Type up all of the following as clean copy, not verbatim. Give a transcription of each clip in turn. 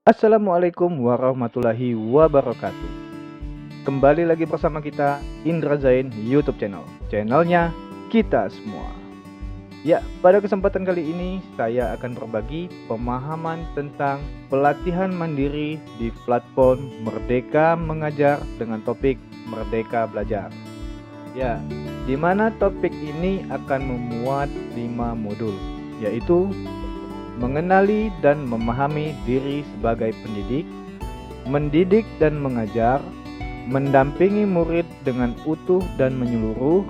Assalamualaikum warahmatullahi wabarakatuh. Kembali lagi bersama kita Indra Zain YouTube channelnya kita semua. Ya, pada kesempatan kali ini saya akan berbagi pemahaman tentang pelatihan mandiri di platform Merdeka Mengajar dengan topik Merdeka Belajar. Ya, di mana topik ini akan memuat 5 modul, yaitu mengenali dan memahami diri sebagai pendidik, mendidik dan mengajar, mendampingi murid dengan utuh dan menyeluruh,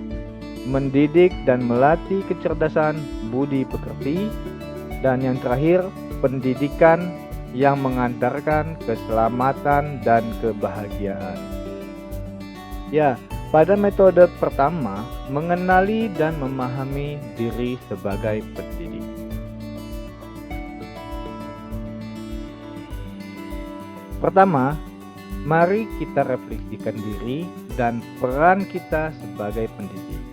mendidik dan melatih kecerdasan budi pekerti, dan yang terakhir, pendidikan yang mengantarkan keselamatan dan kebahagiaan. Ya, pada metode pertama, mengenali dan memahami diri sebagai pendidik. Pertama, mari kita refleksikan diri dan peran kita sebagai pendidik.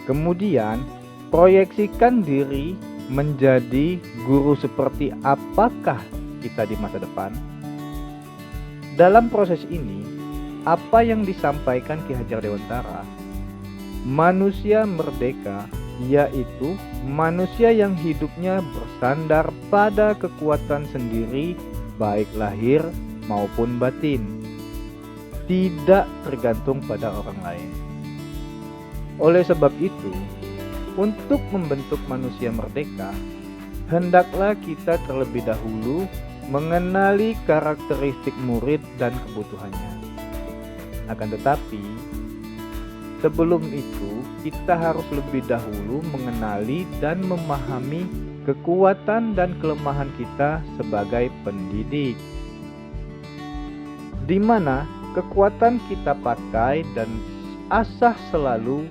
Kemudian, proyeksikan diri menjadi guru seperti apakah kita di masa depan. Dalam proses ini, apa yang disampaikan Ki Hajar Dewantara, manusia merdeka yaitu manusia yang hidupnya bersandar pada kekuatan sendiri baik lahir maupun batin, tidak tergantung pada orang lain. Oleh sebab itu, untuk membentuk manusia merdeka, hendaklah kita terlebih dahulu mengenali karakteristik murid dan kebutuhannya. Akan tetapi, sebelum itu kita harus lebih dahulu mengenali dan memahami kekuatan dan kelemahan kita sebagai pendidik, di mana kekuatan kita pakai dan asah selalu,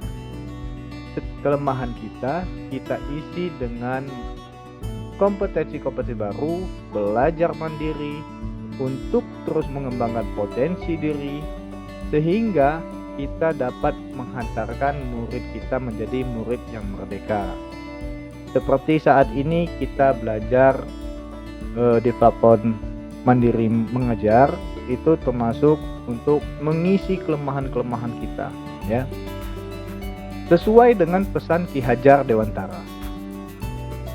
kelemahan kita isi dengan kompetensi-kompetensi baru, belajar mandiri untuk terus mengembangkan potensi diri, sehingga kita dapat menghantarkan murid kita menjadi murid yang merdeka. Seperti saat ini kita belajar di platform Mandiri Mengajar, itu termasuk untuk mengisi kelemahan-kelemahan kita, ya. Sesuai dengan pesan Ki Hajar Dewantara.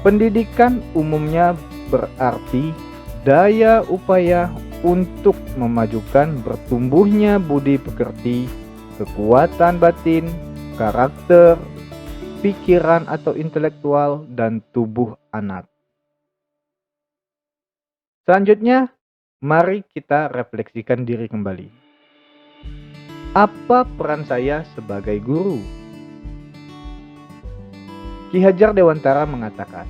Pendidikan umumnya berarti daya upaya untuk memajukan bertumbuhnya budi pekerti, kekuatan batin, karakter, pikiran atau intelektual, dan tubuh anak. Selanjutnya, mari kita refleksikan diri kembali. Apa peran saya sebagai guru? Ki Hajar Dewantara mengatakan,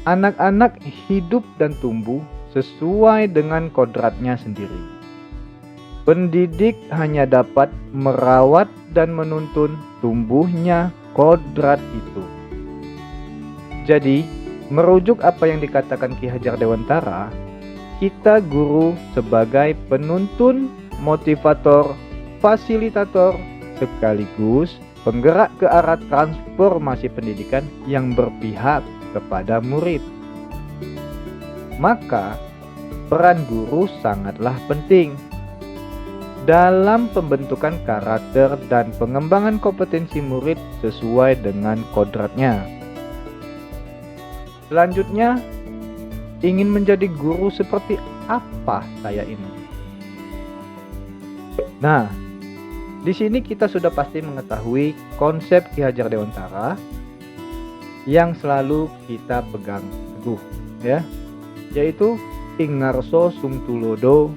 anak-anak hidup dan tumbuh sesuai dengan kodratnya sendiri. Pendidik hanya dapat merawat dan menuntun tumbuhnya kodrat itu. Jadi, merujuk apa yang dikatakan Ki Hajar Dewantara, kita guru sebagai penuntun, motivator, fasilitator, sekaligus penggerak ke arah transformasi pendidikan yang berpihak kepada murid. Maka, peran guru sangatlah penting dalam pembentukan karakter dan pengembangan kompetensi murid sesuai dengan kodratnya. Selanjutnya, ingin menjadi guru seperti apa saya ini? Nah, di sini kita sudah pasti mengetahui konsep Ki Hajar Dewantara yang selalu kita pegang teguh, ya, yaitu ing ngarso sung tulodo,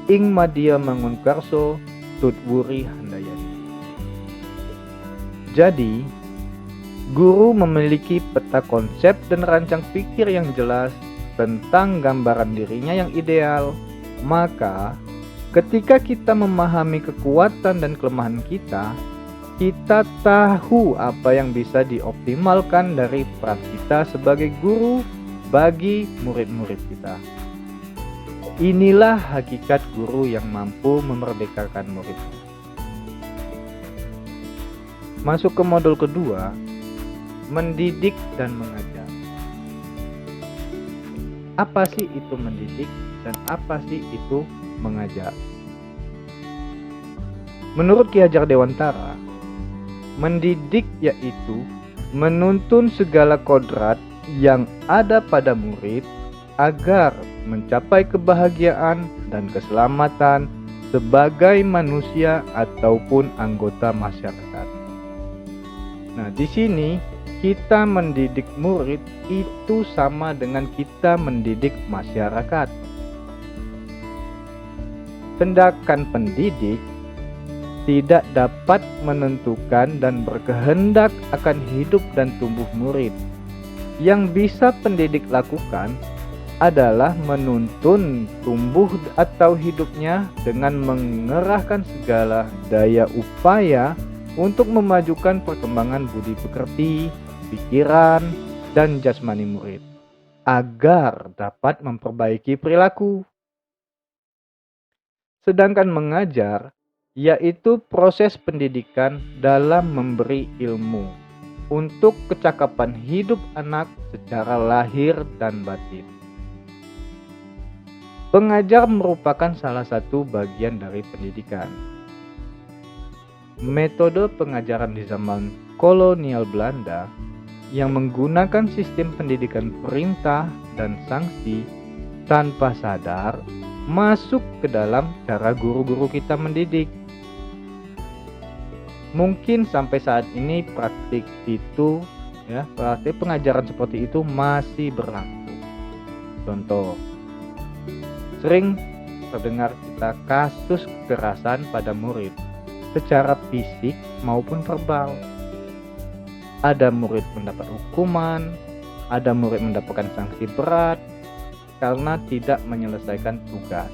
ing madya mangunkarso tutwuri handayani. Jadi, guru memiliki peta konsep dan rancang pikir yang jelas tentang gambaran dirinya yang ideal. Maka, ketika kita memahami kekuatan dan kelemahan kita, kita tahu apa yang bisa dioptimalkan dari peran kita sebagai guru bagi murid-murid kita. Inilah hakikat guru yang mampu memerdekakan muridnya. Masuk ke modul kedua, mendidik dan mengajar. Apa sih itu mendidik dan apa sih itu mengajar? Menurut Ki Hajar Dewantara, mendidik yaitu menuntun segala kodrat yang ada pada murid agar mencapai kebahagiaan dan keselamatan sebagai manusia ataupun anggota masyarakat. Nah, di sini kita mendidik murid itu sama dengan kita mendidik masyarakat. Sedangkan pendidik tidak dapat menentukan dan berkehendak akan hidup dan tumbuh murid. Yang bisa pendidik lakukan adalah menuntun tumbuh atau hidupnya dengan mengerahkan segala daya upaya untuk memajukan perkembangan budi pekerti, pikiran, dan jasmani murid agar dapat memperbaiki perilaku. Sedangkan mengajar yaitu proses pendidikan dalam memberi ilmu untuk kecakapan hidup anak secara lahir dan batin. Pengajar merupakan salah satu bagian dari pendidikan. Metode pengajaran di zaman kolonial Belanda yang menggunakan sistem pendidikan perintah dan sanksi tanpa sadar masuk ke dalam cara guru-guru kita mendidik. Mungkin sampai saat ini praktik pengajaran seperti itu masih berlangsung. Contoh, sering terdengar kita kasus kekerasan pada murid secara fisik maupun verbal. Ada murid mendapat hukuman, ada murid mendapatkan sanksi berat karena tidak menyelesaikan tugas.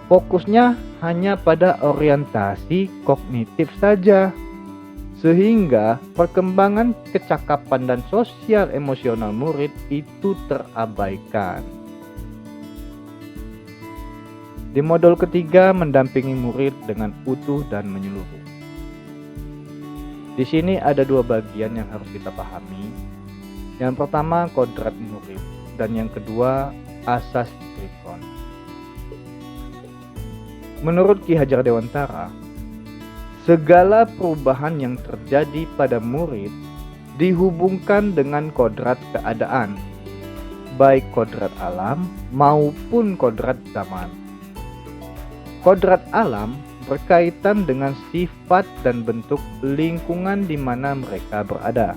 Fokusnya hanya pada orientasi kognitif saja, sehingga perkembangan kecakapan dan sosial emosional murid itu terabaikan. Di modul ketiga, mendampingi murid dengan utuh dan menyeluruh. Di sini ada dua bagian yang harus kita pahami. Yang pertama, kodrat murid, dan yang kedua, asas trikon. Menurut Ki Hajar Dewantara, segala perubahan yang terjadi pada murid dihubungkan dengan kodrat keadaan, baik kodrat alam maupun kodrat zaman. Kodrat alam berkaitan dengan sifat dan bentuk lingkungan di mana mereka berada.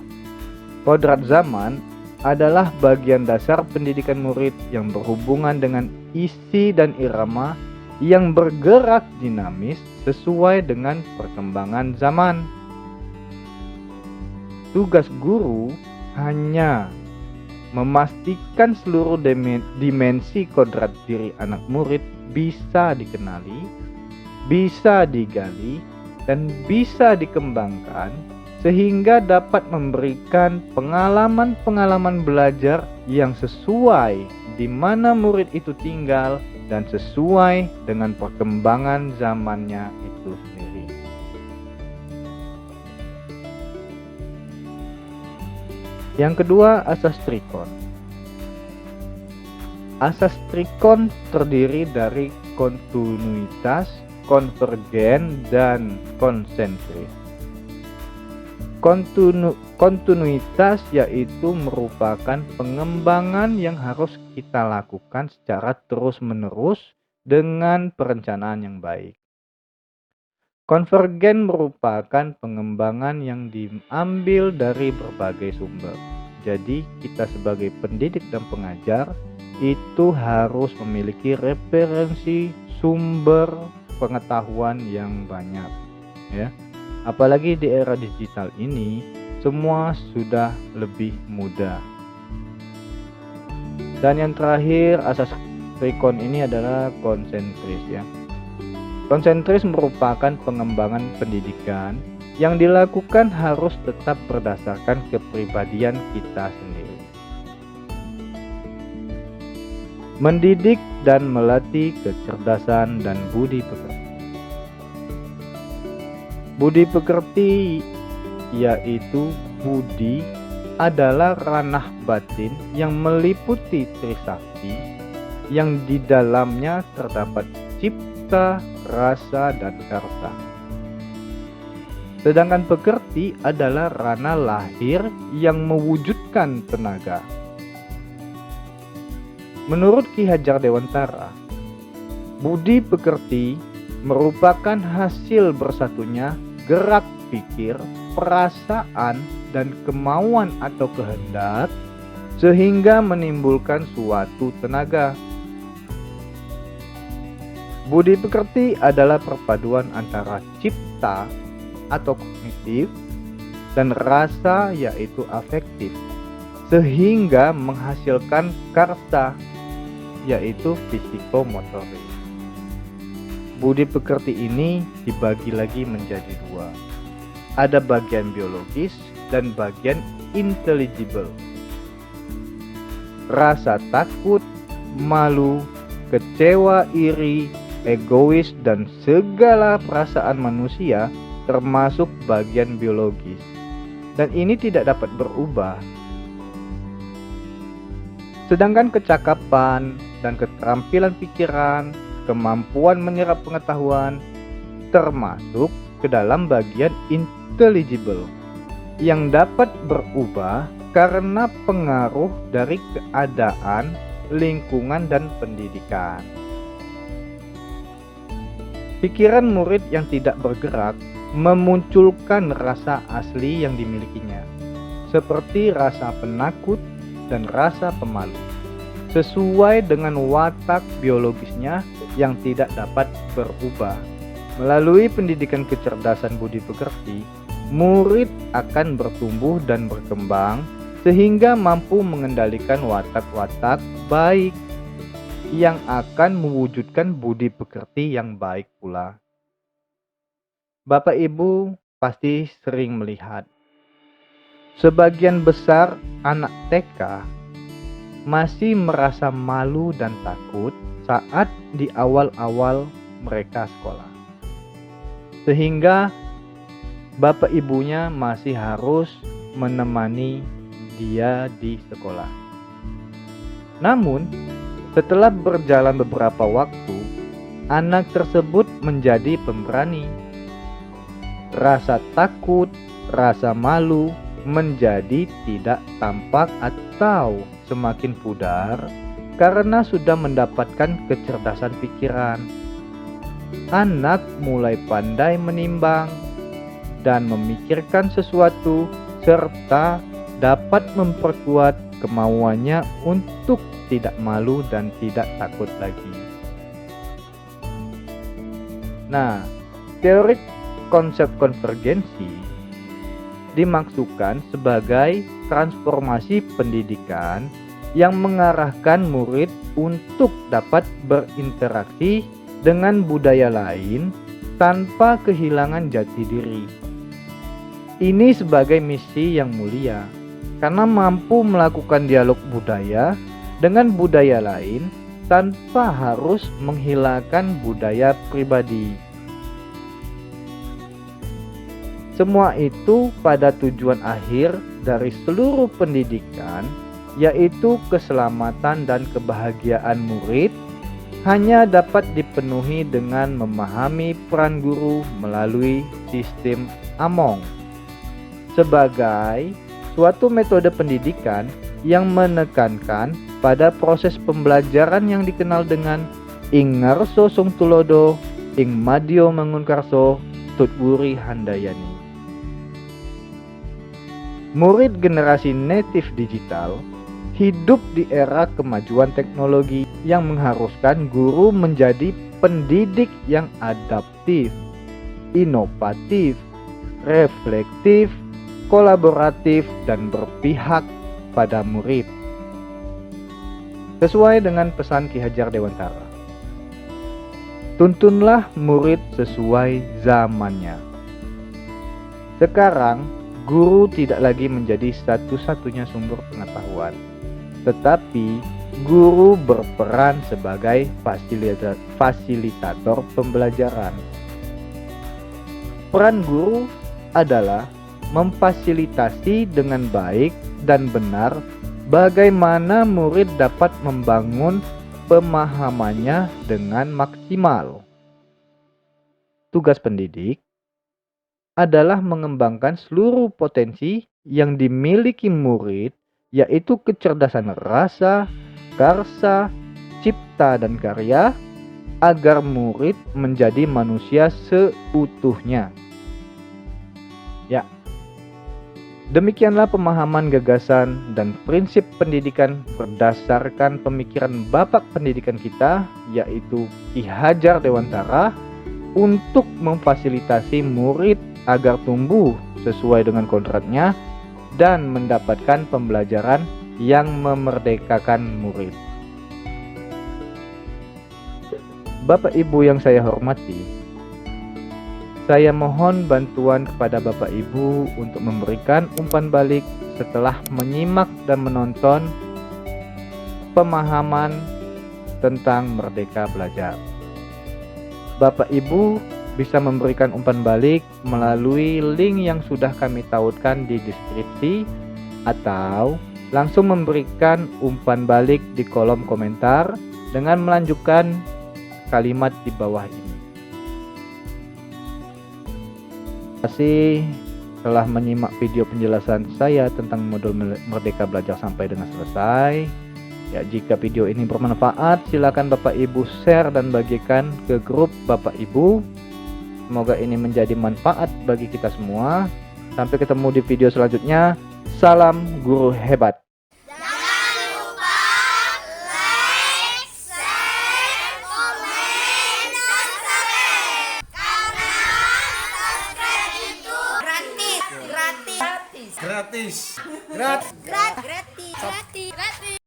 Kodrat zaman adalah bagian dasar pendidikan murid yang berhubungan dengan isi dan irama yang bergerak dinamis sesuai dengan perkembangan zaman. Tugas guru hanya memastikan seluruh dimensi kodrat diri anak murid bisa dikenali, bisa digali, dan bisa dikembangkan sehingga dapat memberikan pengalaman-pengalaman belajar yang sesuai di mana murid itu tinggal dan sesuai dengan perkembangan zamannya itu sendiri. Yang kedua, asas trikon. Asas trikon terdiri dari kontinuitas, konvergen, dan konsentris. Kontinuitas yaitu merupakan pengembangan yang harus kita lakukan secara terus-menerus dengan perencanaan yang baik. Konvergen merupakan pengembangan yang diambil dari berbagai sumber. Jadi kita sebagai pendidik dan pengajar itu harus memiliki referensi sumber pengetahuan yang banyak, ya. Apalagi di era digital ini, semua sudah lebih mudah. Dan yang terakhir, asas trikon ini adalah konsentris, ya. Konsentris merupakan pengembangan pendidikan yang dilakukan harus tetap berdasarkan kepribadian kita sendiri. Mendidik dan melatih kecerdasan dan budi pekerti. Budi pekerti yaitu budi adalah ranah batin yang meliputi Trisakti, yang di dalamnya terdapat cipta, rasa, dan karsa. Sedangkan pekerti adalah ranah lahir yang mewujudkan tenaga. Menurut Ki Hajar Dewantara, budi pekerti merupakan hasil bersatunya gerak pikir, perasaan, dan kemauan atau kehendak sehingga menimbulkan suatu tenaga. Budi pekerti adalah perpaduan antara cipta atau kognitif dan rasa yaitu afektif sehingga menghasilkan karsa yaitu fisikomotorik. Budi pekerti ini dibagi lagi menjadi dua. Ada bagian biologis dan bagian intelligible. Rasa takut, malu, kecewa, iri, egois, dan segala perasaan manusia termasuk bagian biologis. Dan ini tidak dapat berubah. Sedangkan kecakapan dan keterampilan pikiran, kemampuan menyerap pengetahuan, termasuk ke dalam bagian intelligible yang dapat berubah karena pengaruh dari keadaan, lingkungan, dan pendidikan. Pikiran murid yang tidak bergerak memunculkan rasa asli yang dimilikinya, seperti rasa penakut dan rasa pemalu, sesuai dengan watak biologisnya yang tidak dapat berubah. Melalui pendidikan kecerdasan budi pekerti, murid akan bertumbuh dan berkembang sehingga mampu mengendalikan watak-watak baik yang akan mewujudkan budi pekerti yang baik pula. Bapak Ibu pasti sering melihat sebagian besar anak TK masih merasa malu dan takut saat di awal-awal mereka sekolah. Sehingga bapak ibunya masih harus menemani dia di sekolah. Namun, setelah berjalan beberapa waktu, anak tersebut menjadi pemberani. Rasa takut, rasa malu menjadi tidak tampak atau semakin pudar karena sudah mendapatkan kecerdasan pikiran. Anak mulai pandai menimbang dan memikirkan sesuatu serta dapat memperkuat kemauannya untuk tidak malu dan tidak takut lagi. Nah, teori konsep konvergensi dimaksudkan sebagai transformasi pendidikan yang mengarahkan murid untuk dapat berinteraksi dengan budaya lain tanpa kehilangan jati diri. Ini sebagai misi yang mulia karena mampu melakukan dialog budaya dengan budaya lain tanpa harus menghilangkan budaya pribadi. Semua itu pada tujuan akhir dari seluruh pendidikan, yaitu keselamatan dan kebahagiaan murid hanya dapat dipenuhi dengan memahami peran guru melalui sistem Among sebagai suatu metode pendidikan yang menekankan pada proses pembelajaran yang dikenal dengan ing ngarso sung tulodo, ing madyo mangunkarso, tutwuri handayani. Murid generasi native digital hidup di era kemajuan teknologi yang mengharuskan guru menjadi pendidik yang adaptif, inovatif, reflektif, kolaboratif, dan berpihak pada murid. Sesuai dengan pesan Ki Hajar Dewantara, tuntunlah murid sesuai zamannya. Sekarang, guru tidak lagi menjadi satu-satunya sumber pengetahuan, tetapi guru berperan sebagai fasilitator pembelajaran. Peran guru adalah memfasilitasi dengan baik dan benar bagaimana murid dapat membangun pemahamannya dengan maksimal. Tugas pendidik adalah mengembangkan seluruh potensi yang dimiliki murid, yaitu kecerdasan rasa, karsa, cipta, dan karya, agar murid menjadi manusia seutuhnya. Ya, demikianlah pemahaman, gagasan, dan prinsip pendidikan berdasarkan pemikiran Bapak Pendidikan kita, yaitu Ki Hajar Dewantara, untuk memfasilitasi murid agar tumbuh sesuai dengan kodratnya dan mendapatkan pembelajaran yang memerdekakan murid. Bapak Ibu yang saya hormati, saya mohon bantuan kepada Bapak Ibu untuk memberikan umpan balik setelah menyimak dan menonton pemahaman tentang Merdeka Belajar. Bapak Ibu bisa memberikan umpan balik melalui link yang sudah kami tautkan di deskripsi, atau langsung memberikan umpan balik di kolom komentar dengan melanjutkan kalimat di bawah ini. Terima kasih telah menyimak video penjelasan saya tentang modul Merdeka Belajar sampai dengan selesai. Ya, jika video ini bermanfaat, silakan Bapak Ibu share dan bagikan ke grup Bapak Ibu. Semoga ini menjadi manfaat bagi kita semua. Sampai ketemu di video selanjutnya. Salam guru hebat. Gratis. Gratis. Gratis. Gratis.